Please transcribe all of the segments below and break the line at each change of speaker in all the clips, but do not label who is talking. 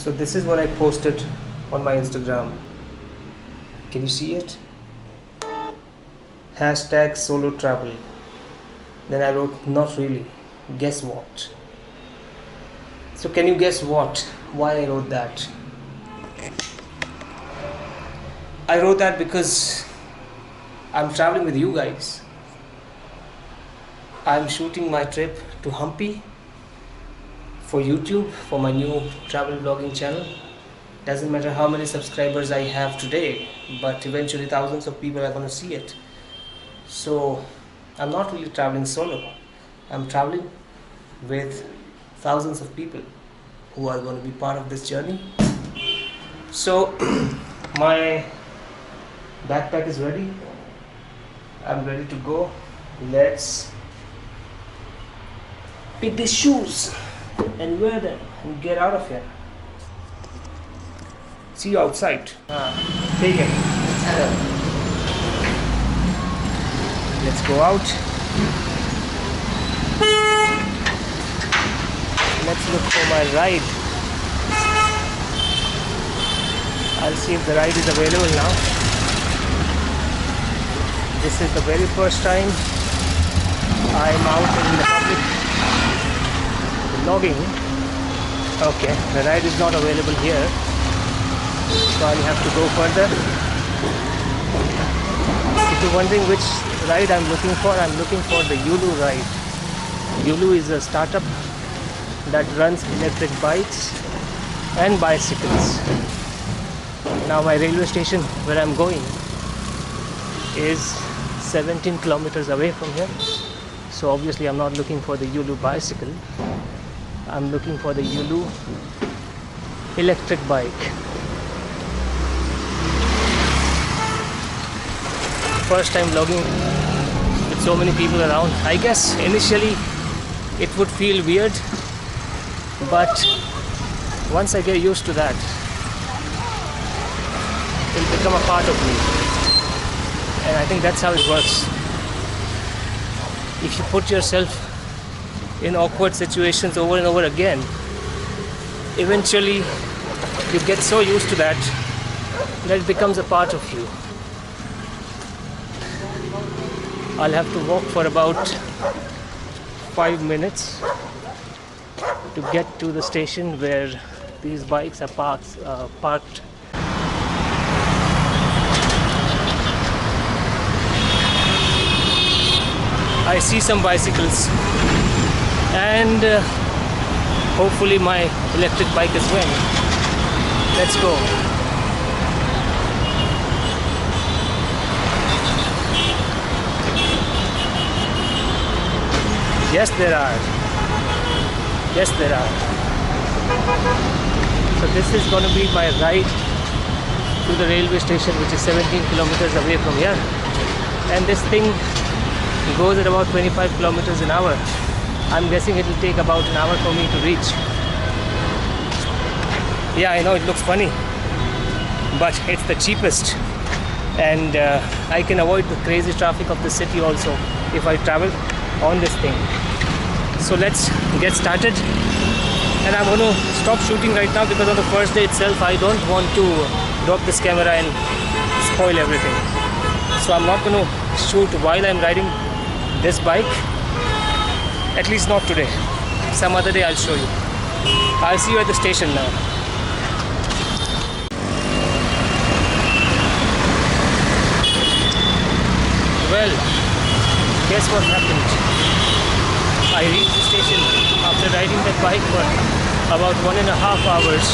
So this is what I posted on my Instagram. Can you see it? Hashtag solo travel. Then I wrote, not really. Guess what? So can you guess what? Why I wrote that? I wrote that because I'm traveling with you guys. I'm shooting my trip to Hampi for YouTube, for my new travel vlogging channel. Doesn't matter how many subscribers I have today, but eventually thousands of people are going to see it. So I'm not really traveling solo. I'm traveling with thousands of people who are going to be part of this journey. So my backpack is ready. I'm ready to go. Let's pick these shoes and wear them and get out of here. See you outside. Take it. Let's go out. Let's look for my ride. I'll see if the ride is available now. This is the very first time I'm out in the public vlogging. Okay, the ride is not available here, so I'll have to go further. If you're wondering which ride I'm looking for the Yulu ride. Yulu is a startup that runs electric bikes and bicycles. Now my railway station where I'm going is 17 kilometers away from here, so obviously I'm not looking for the Yulu bicycle. I'm looking for the Yulu electric bike. First time vlogging with so many people around. I guess initially it would feel weird, but once I get used to that, it'll become a part of me. And I think that's how it works. If you put yourself in awkward situations over and over again, eventually you get so used to that it becomes a part of you. I'll have to walk for about 5 minutes to get to the station where these bikes are parked. I see some bicycles, and hopefully my electric bike as well. Let's go. Yes, there are. Yes, there are. So this is going to be my ride to the railway station, which is 17 kilometers away from here. And this thing goes at about 25 kilometers an hour. I'm guessing it will take about an hour for me to reach. Yeah, I know it looks funny, but it's the cheapest. And I can avoid the crazy traffic of the city also if I travel on this thing. So let's get started, and I'm going to stop shooting right now because on the first day itself I don't want to drop this camera and spoil everything. So I'm not going to shoot while I'm riding this bike, at least not today. Some other day I'll show you. I'll see you at the station now. Well, guess what happened? I reached the station after riding that bike for about 1.5 hours,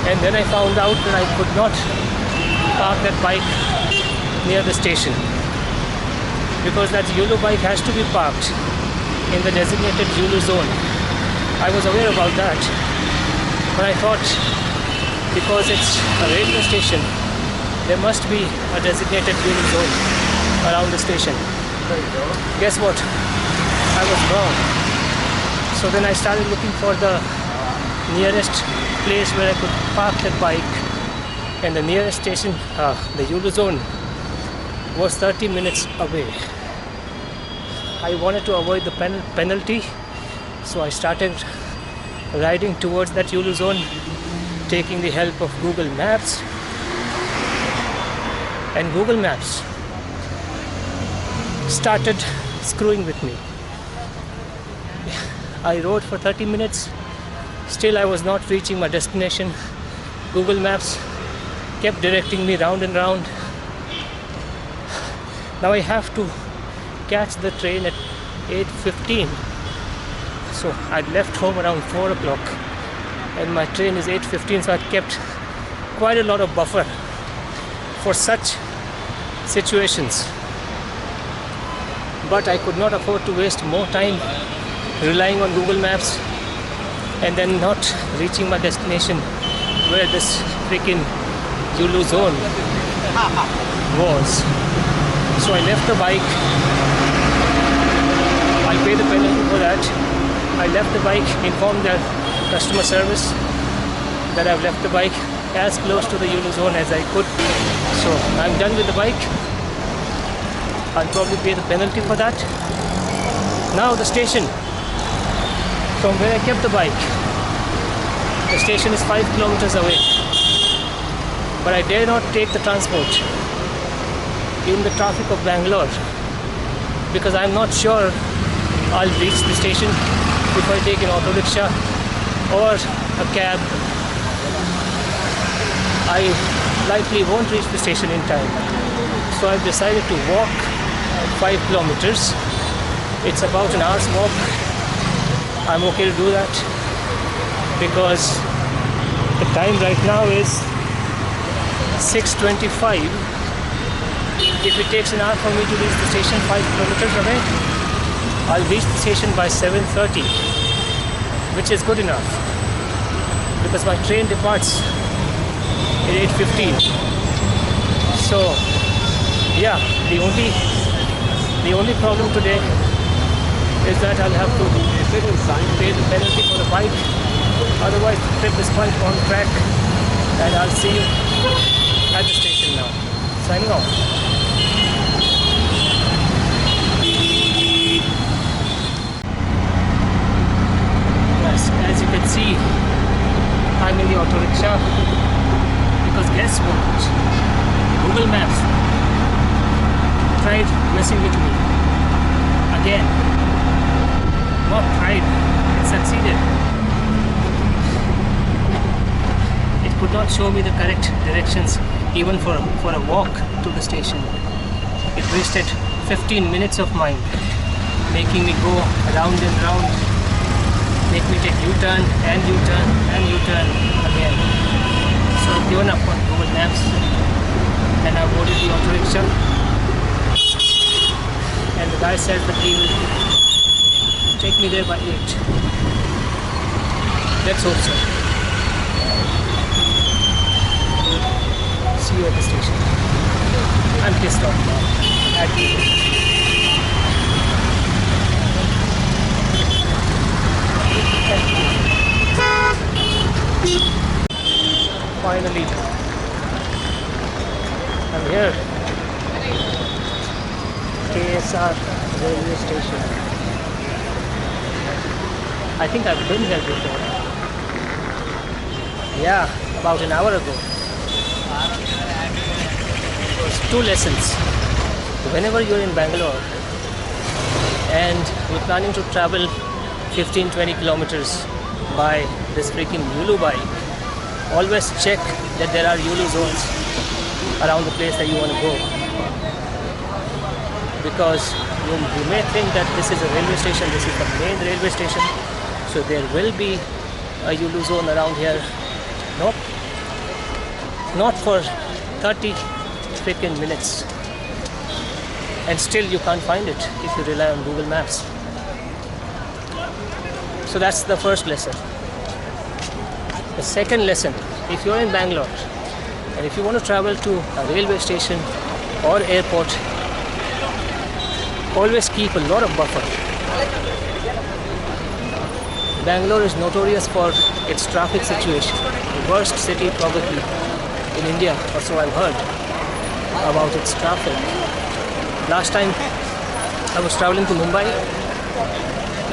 and then I found out that I could not park that bike near the station because that Yulu bike has to be parked in the designated Yulu zone. I was aware about that, but I thought because it's a railway station, there must be a designated Yulu zone around the station. Guess what? I was wrong. So then I started looking for the nearest place where I could park that bike, and the nearest station, the Yulu zone, was 30 minutes away. I wanted to avoid the penalty, so I started riding towards that Yulu zone taking the help of Google Maps, and Google Maps started screwing with me. I rode for 30 minutes, still I was not reaching my destination. Google Maps kept directing me round and round. Now I have to catch the train at 8:15. So I left home around 4 o'clock and my train is 8:15, so I kept quite a lot of buffer for such situations. But I could not afford to waste more time relying on Google Maps and then not reaching my destination where this freaking Yulu zone was. So I left the bike. I paid the penalty for that. I left the bike, informed the customer service that I've left the bike as close to the Yulu zone as I could. So I'm done with the bike. I'll probably pay the penalty for that. Now the station, from where I kept the bike, the station is 5 kilometers away. But I dare not take the transport in the traffic of Bangalore because I'm not sure I'll reach the station if I take an auto rickshaw or a cab. I likely won't reach the station in time. So I've decided to walk 5 kilometers. It's about an hour's walk. I'm okay to do that because the time right now is 6:25. If it takes an hour for me to reach the station 5 kilometers away, I'll reach the station by 7:30, which is good enough because my train departs at 8:15. So yeah, the only problem today is that I'll have to pay the penalty for the bike. Otherwise the trip is quite on track, and I'll see you at the station now. Signing off. Yes, as you can see, I'm in the auto rickshaw because guess what? Google Maps tried messing with me again. Not tried, it succeeded. It could not show me the correct directions even for a walk to the station. It wasted 15 minutes of mine, making me go round and round, make me take U-turn and U-turn and U-turn again. So I've given up on Google Maps and I boarded the auto rickshaw, and the guy says that he will take me there by 8. Let's hope so. See you at the station. I'm pissed off now. Finally, I'm here. KSR railway station. I think I've been here before. Yeah, about an hour ago. Two lessons. Whenever you're in Bangalore and you're planning to travel 15-20 kilometers by this freaking Yulu bike, always check that there are Yulu zones around the place that you want to go. Because you may think that this is a railway station, this is the main railway station, so there will be a Yulu zone around here. Nope. Not for 30 freaking minutes. And still you can't find it if you rely on Google Maps. So that's the first lesson. The second lesson, if you're in Bangalore and if you want to travel to a railway station or airport, always keep a lot of buffer. Bangalore is notorious for its traffic situation. The worst city probably in India, or so I've heard about its traffic. Last time I was traveling to Mumbai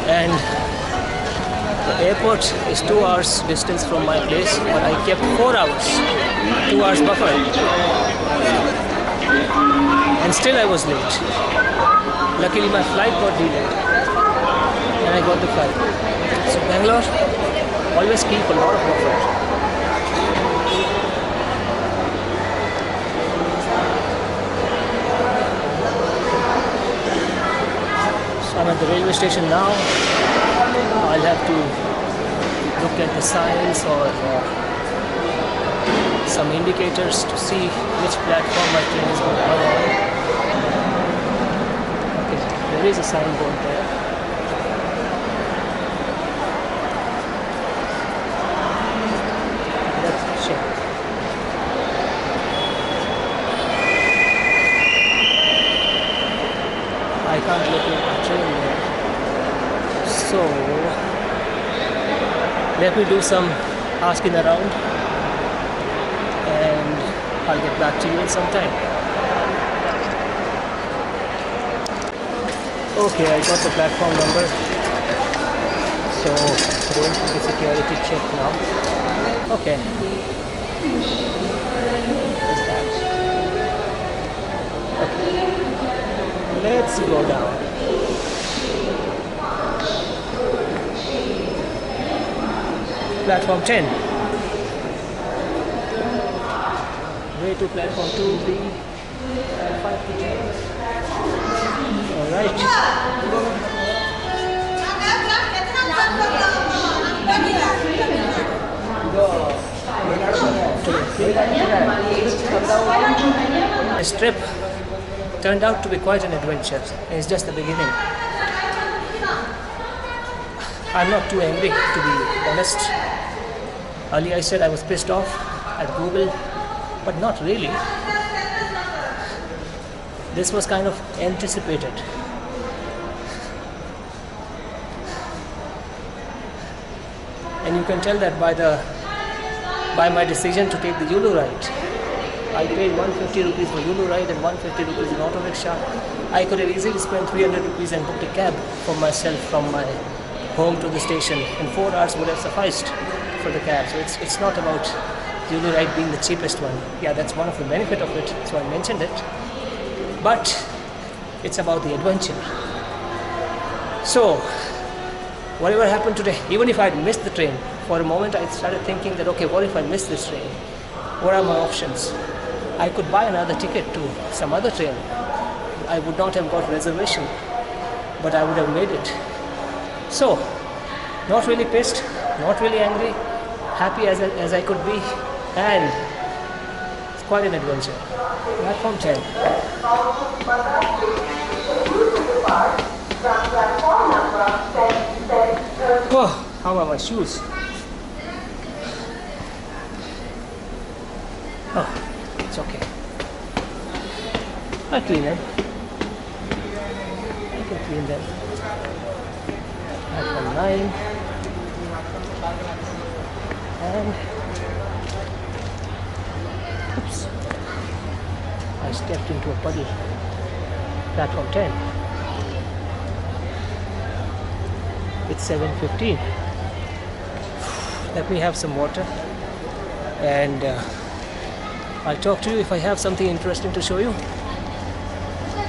and The airport is 2 hours distance from my place, but I kept 4 hours, 2 hours buffer, and still I was late. Luckily my flight got delayed and I got the flight. So Bangalore, always keep a lot of buffer. I'm at the railway station now. I'll have to look at the signs or some indicators to see which platform my train is going to come on. Okay, there is a signboard there. Let's check. I can't locate my train there. So let me do some asking around and I'll get back to you in some time. Okay, I got the platform number. So going to the security check now. Okay. What's that? Okay. Let's go down. Platform 10. Way to platform 2, 3, 5 to 10. Alright. This trip turned out to be quite an adventure. It's just the beginning. I'm not too angry, to be honest. Earlier I said I was pissed off at Google, but not really. This was kind of anticipated. And you can tell that by my decision to take the Yulu ride. I paid 150 rupees for Yulu ride and 150 rupees in auto-rickshaw. I could have easily spent 300 rupees and booked a cab for myself from my home to the station, and 4 hours would have sufficed for the cab. So it's not about Yulu ride being the cheapest one. Yeah, that's one of the benefit of it, so I mentioned it. But it's about the adventure. So whatever happened today, even if I'd missed the train, for a moment I started thinking that, okay, what if I miss this train? What are my options? I could buy another ticket to some other train. I would not have got reservation, but I would have made it. So, not really pissed, not really angry, happy as I could be, and it's quite an adventure. Platform 10. Oh, how are my shoes? Oh, it's okay. I'll clean them. I can clean them. Platform 9. And oops, I stepped into a puddle. Platform 10. It's 7:15. Let me have some water and I'll talk to you if I have something interesting to show you,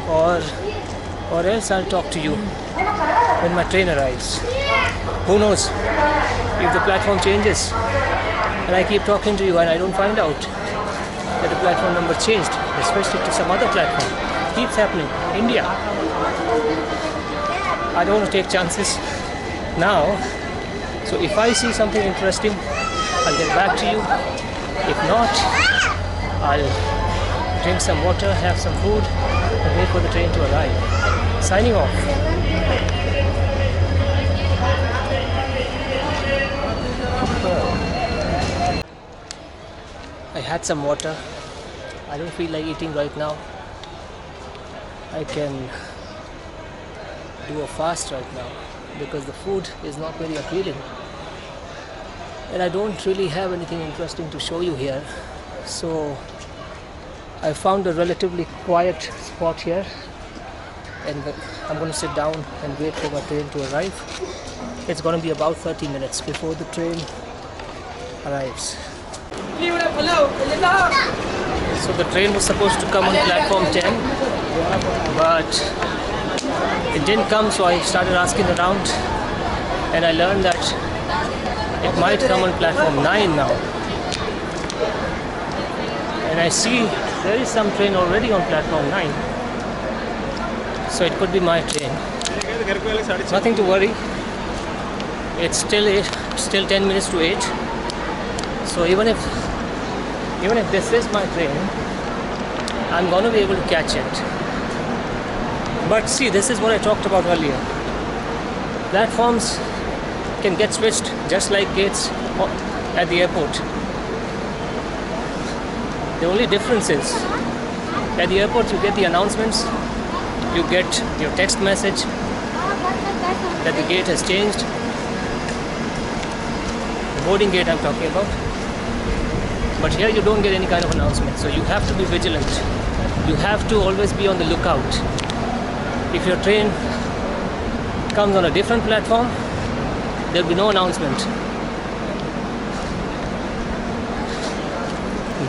or else I'll talk to you when my train arrives. Who knows if the platform changes and I keep talking to you and I don't find out that the platform number changed, especially to some other platform. Keeps happening. India. I don't want to take chances now. So if I see something interesting, I'll get back to you. If not, I'll drink some water, have some food, and wait for the train to arrive. Signing off. I had some water. I don't feel like eating right now. I can do a fast right now because the food is not very appealing. And I don't really have anything interesting to show you here. So I found a relatively quiet spot here and I'm going to sit down and wait for my train to arrive. it's going to be about 30 minutes before the train arrives. So the train was supposed to come on platform 10, but it didn't come, so I started asking around, and I learned that it might come on platform 9 now. And I see there is some train already on platform 9, so it could be my train. Nothing to worry. It's still 10 minutes to 8. So even if this is my train, I'm going to be able to catch it. But see, this is what I talked about earlier. Platforms can get switched just like gates at the airport. The only difference is, at the airport you get the announcements, you get your text message that the gate has changed. The boarding gate I'm talking about. But here you don't get any kind of announcement, so you have to be vigilant. You have to always be on the lookout. If your train comes on a different platform, there will be no announcement.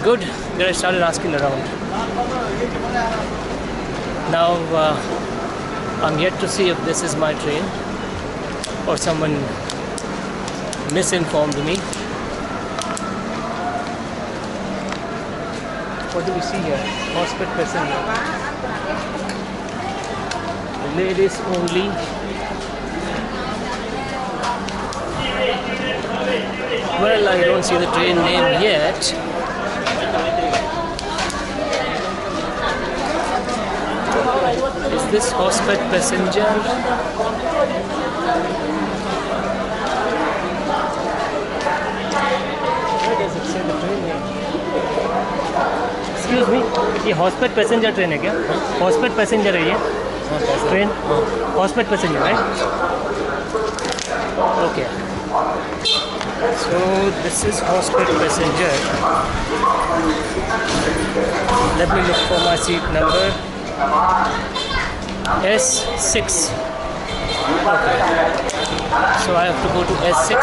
Good that I started asking around. Now I'm yet to see if this is my train or someone misinformed me. What do we see here? Hospital passenger. Ladies only. Well, I don't see the train name yet. Is this hospital passenger? Where does it say the train name? Excuse me, ये hospital passenger train है क्या? Hospital passenger है ये train? Hospital passenger right? Okay. So this is hospital passenger. Let me look for my seat number. S6. Okay. So I have to go to S6.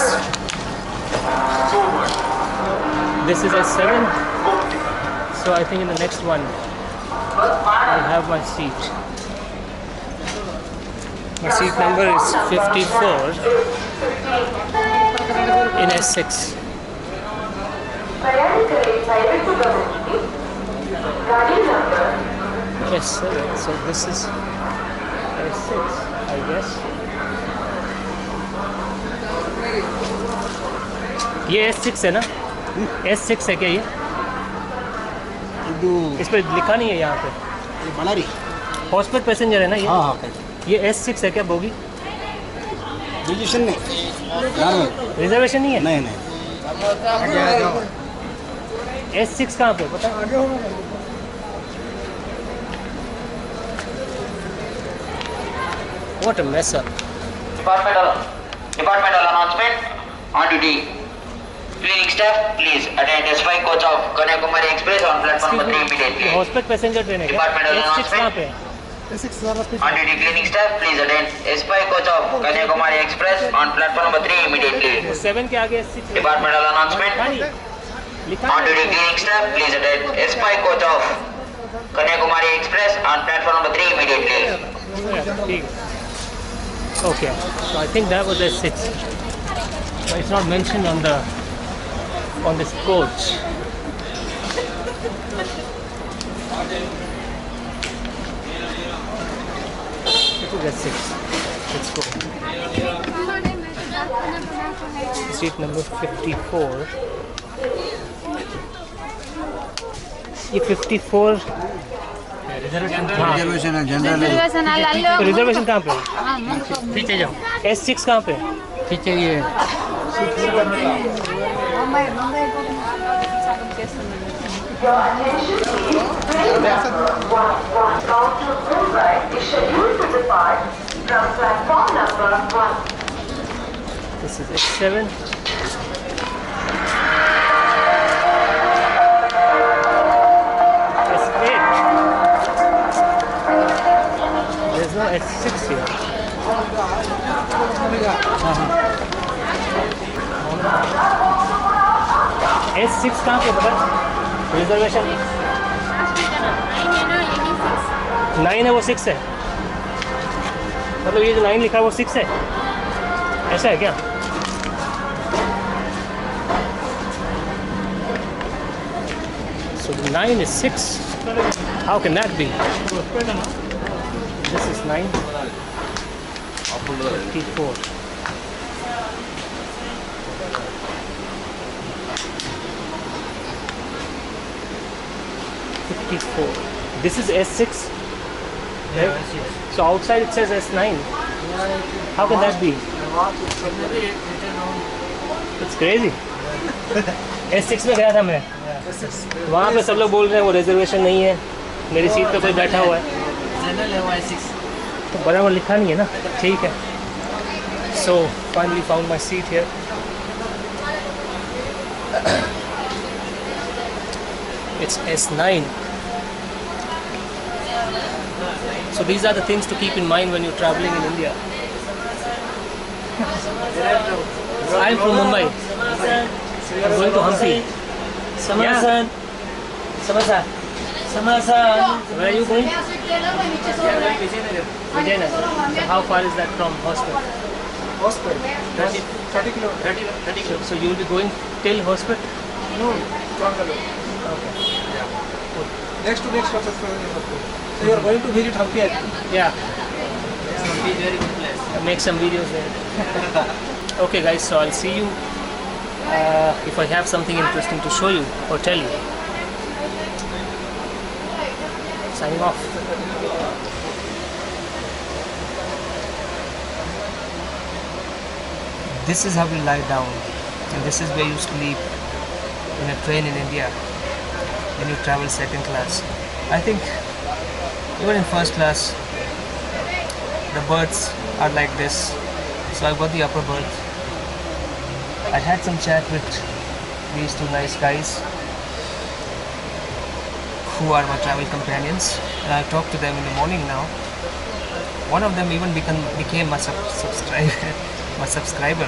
This is S7. So I think in the next one I'll have my seat. My seat number is 54 in S6. S7. So this is S6, I guess. ये S6 है ना? S6 है क्या ये? इस पर लिखा नहीं है यहाँ पे। हॉस्पिटल पैसेंजर है ना ये? हाँ। ये S6 है क्या बोगी? रिजर्वेशन नहीं। रिजर्वेशन नहीं है? नहीं। S6 कहाँ पे पता? What a mess up. Departmental announcement on duty. Cleaning staff, please attend S5 coach of Kanyakumari Express on platform number 3 immediately. Hospital passenger train है क्या? Departmental announcement. On duty cleaning staff, please attend S5 coach of Kanyakumari Express on platform number 3 immediately. 7 के आगे S6. Departmental announcement. On duty cleaning staff, please attend S5 coach of Kanyakumari Express on platform number 3 immediately. Okay, so I think that was S6. But it's not mentioned on this coach. It is S6. Let's go. Seat number 54. ये 54 reservation है general. Reservation कहाँ पे? पीछे जाओ। S6 कहाँ पे? पीछे ये। This is S7. S8. There's no S6 here. S6 कहाँ पे बता? रिजर्वेशन 9 है, वो 6 है। मतलब ये जो 9 लिखा है वो 6 है, ऐसा है क्या? So 9 is 6. How can that be? This is 9. 54. 54. This is S6. Right?
Yes.
So outside it says S9. How can that be? It's crazy. S6 में गया था मैं, वहाँ पे सब लोग बोल रहे हैं वो रिजर्वेशन नहीं है, मेरी सीट पे कोई बैठा हुआ है,
जनरल है Y6
तो बराबर लिखा नहीं है ना। ठीक है। So finally found my seat here. It's S9. So these are the things to keep in mind when you're traveling in India. I'm from Mumbai. I'm going to Hampi.
Samasan Samasan Samasan
Where are you going? Vijayanagar. So how far is that from hospital?
Hospital.
30
kilometers.
30
So you will be going till hospital?
No, Bangalore.
Okay.
Next to next hospital is Hampi. So you are going to visit Hampi, I think.
Yeah.
Hampi is very good place.
I'll make some videos there. Okay guys, so I'll see you if I have something interesting to show you or tell you. Signing off. This is how you lie down, and this is where you sleep in a train in India when you travel second class. I think even in first class the berths are like this, so I got the upper berth. I had some chat with these two nice guys who are my travel companions, and I talked to them in the morning now. One of them even became my subscriber.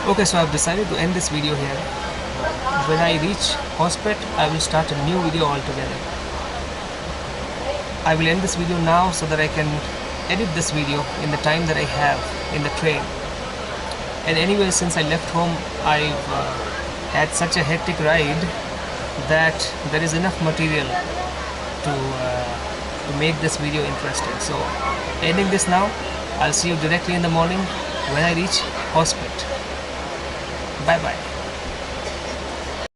Okay, so I've decided to end this video here. When I reach hospital, I will start a new video altogether. I will end this video now so that I can edit this video in the time that I have in the train. And anyway, since I left home, I've had such a hectic ride that there is enough material to make this video interesting. So ending this now, I'll see you directly in the morning when I reach hospital. Bye bye.